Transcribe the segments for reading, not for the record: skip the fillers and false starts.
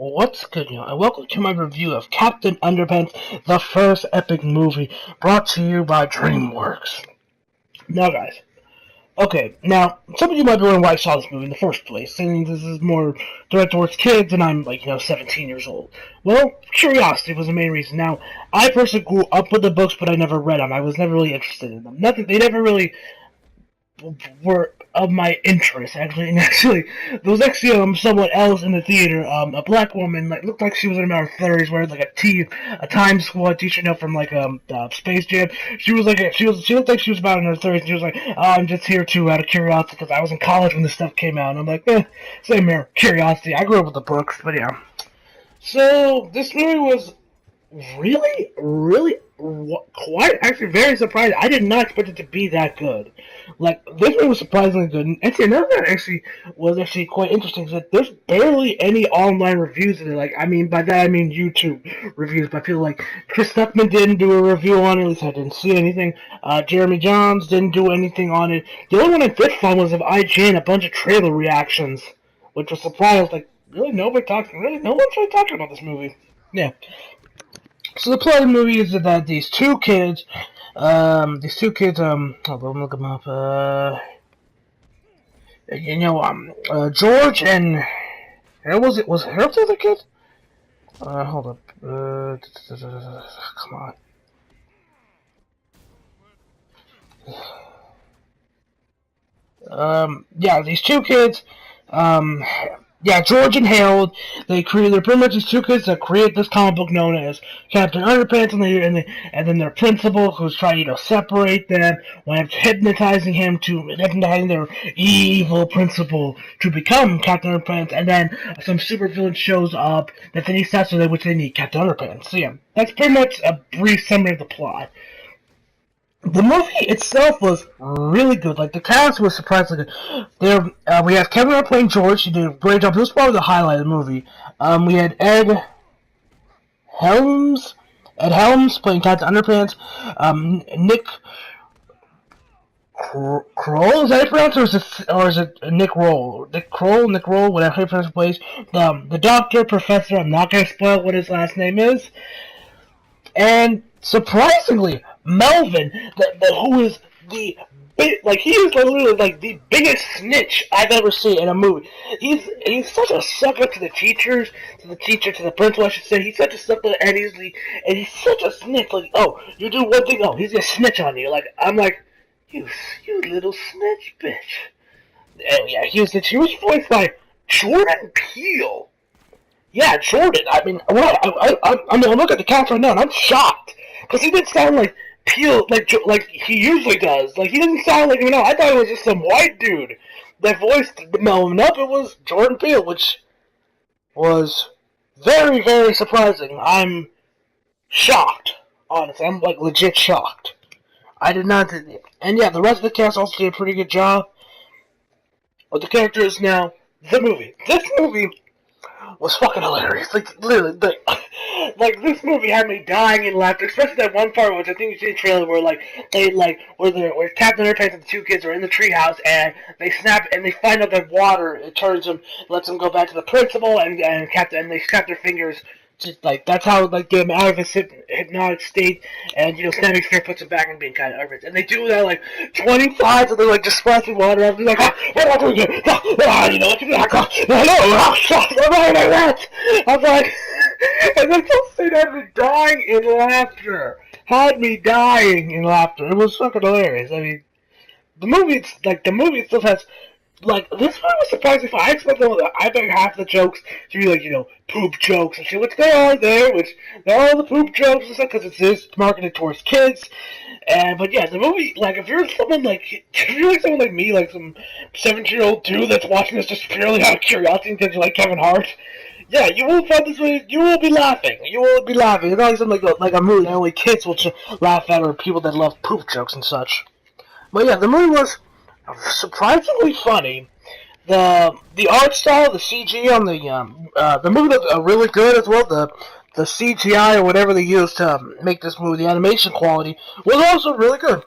What's good, and welcome to my review of Captain Underpants, the first epic movie, brought to you by DreamWorks. Now, guys, now, some of you might be wondering why I saw this movie in the first place, saying this is more directed towards kids, and I'm, 17 years old. Well, curiosity was the main reason. Now, I personally grew up with the books, but I never read them. I was never really interested in them. They never really were of my interest, actually. And actually, there was actually someone else in the theater, a black woman, looked like she was in her 30s, wearing a Times Squad t-shirt from Space Jam. She looked like she was about in her 30s, and she was like, "Oh, I'm just here too, out of curiosity, because I was in college when this stuff came out." And I'm like, same here, curiosity. I grew up with the books, but yeah. So this movie was really quite actually very surprising. I did not expect it to be that good. This one was surprisingly good. And actually, another thing that actually was quite interesting is that there's barely any online reviews of it. By that I mean YouTube reviews. But I feel like Chris Stuckman didn't do a review on it. At least I didn't see anything. Jeremy Johns didn't do anything on it. The only one I did find was of IGN, a bunch of trailer reactions, which was surprised. No one's really talking about this movie. Yeah. So the plot of the movie is that these two kids, hold on, look them up, George and, was Harold the other kid? Hold up, come on. These two kids, George and Harold, they're pretty much these two kids that create this comic book known as Captain Underpants, and then their principal, who's trying to separate them, winds up hypnotizing their evil principal to become Captain Underpants, and then some supervillain shows up that they need steps for which they need Captain Underpants. So yeah, that's pretty much a brief summary of the plot. The movie itself was really good. The cast was surprisingly good. We have Kevin Hart playing George. He did a great job. This was probably the highlight of the movie. We had Ed Helms playing Captain Underpants. Nick Kroll, is that how you pronounce it? Or is it Nick Roll? Nick Kroll, whatever he plays. The doctor, professor, I'm not going to spoil what his last name is. And surprisingly, Melvin, who is he is literally the biggest snitch I've ever seen in a movie. He's such a sucker to the teachers, to the principal, I should say. He's such a sucker, and he's such a snitch. Oh, you do one thing, oh, he's gonna snitch on you. I'm like, you little snitch bitch. And yeah, he was voiced by Jordan Peele. Yeah, Jordan. I'm looking at the cast right now, and I'm shocked because he didn't sound like Peele, like he usually does. He didn't sound like I thought it was just some white dude that voiced Melvin. Nope, it was Jordan Peele, which was very, very surprising. I'm shocked, honestly. I'm legit shocked. I did not, and yeah, the rest of the cast also did a pretty good job. But the characters now, this movie was fucking hilarious. Literally, this movie had me dying in laughter, especially that one part which I think you see in the trailer where where Captain Underpants and the two kids are in the treehouse and they snap and they find out that water lets them go back to the principal and they snap their fingers. Just that's how get him out of his hypnotic state, and Snapping Spear puts him back and being kind of urban. And they do that 25, and they're just splashing water up. They're like, what am I doing here? I'm like, and then they'll say that me dying in laughter. Had me dying in laughter. It was fucking hilarious. I mean, the movie itself has. This one was surprising. I expected half the jokes to be poop jokes and shit, which they are there, they're all the poop jokes and stuff because it is marketed towards kids. But yeah, the movie, if you're someone someone like me, some 17-year-old dude that's watching this just purely out of curiosity because you like Kevin Hart, yeah, you will find this movie. You will be laughing. It's not something like a movie that only kids will laugh at or people that love poop jokes and such. But yeah, the movie was surprisingly funny. The art style, the CG on the movie looked really good as well. The CGI or whatever they used to make this movie, the animation quality was also really good.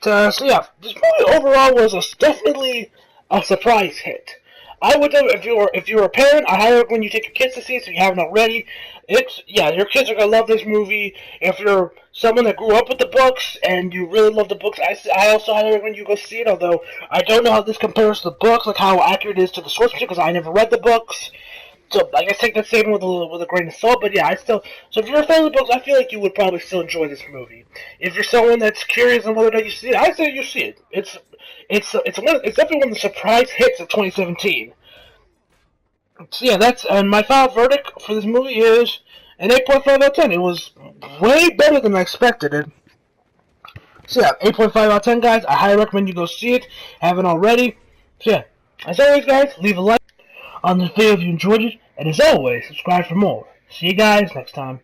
So yeah, this movie overall was definitely a surprise hit. I would do if you were a parent. I highly recommend you take your kids to see it if you haven't already. Your kids are gonna love this movie. If you're someone that grew up with the books and you really love the books, I also highly recommend you go see it. Although I don't know how this compares to the books, like how accurate it is to the source material, because I never read the books. So I guess take that statement with a grain of salt. But yeah, I still. So if you're a fan of the books, I feel like you would probably still enjoy this movie. If you're someone that's curious on whether or not you see it, I say you see it. It's definitely one of the surprise hits of 2017. So yeah, that's and my final verdict for this movie is an 8.5 out of 10. It was way better than I expected it. So yeah, 8.5 out of 10, guys. I highly recommend you go see it. Haven't already. So yeah, as always, guys, leave a like on this video if you enjoyed it, and as always, subscribe for more. See you guys next time.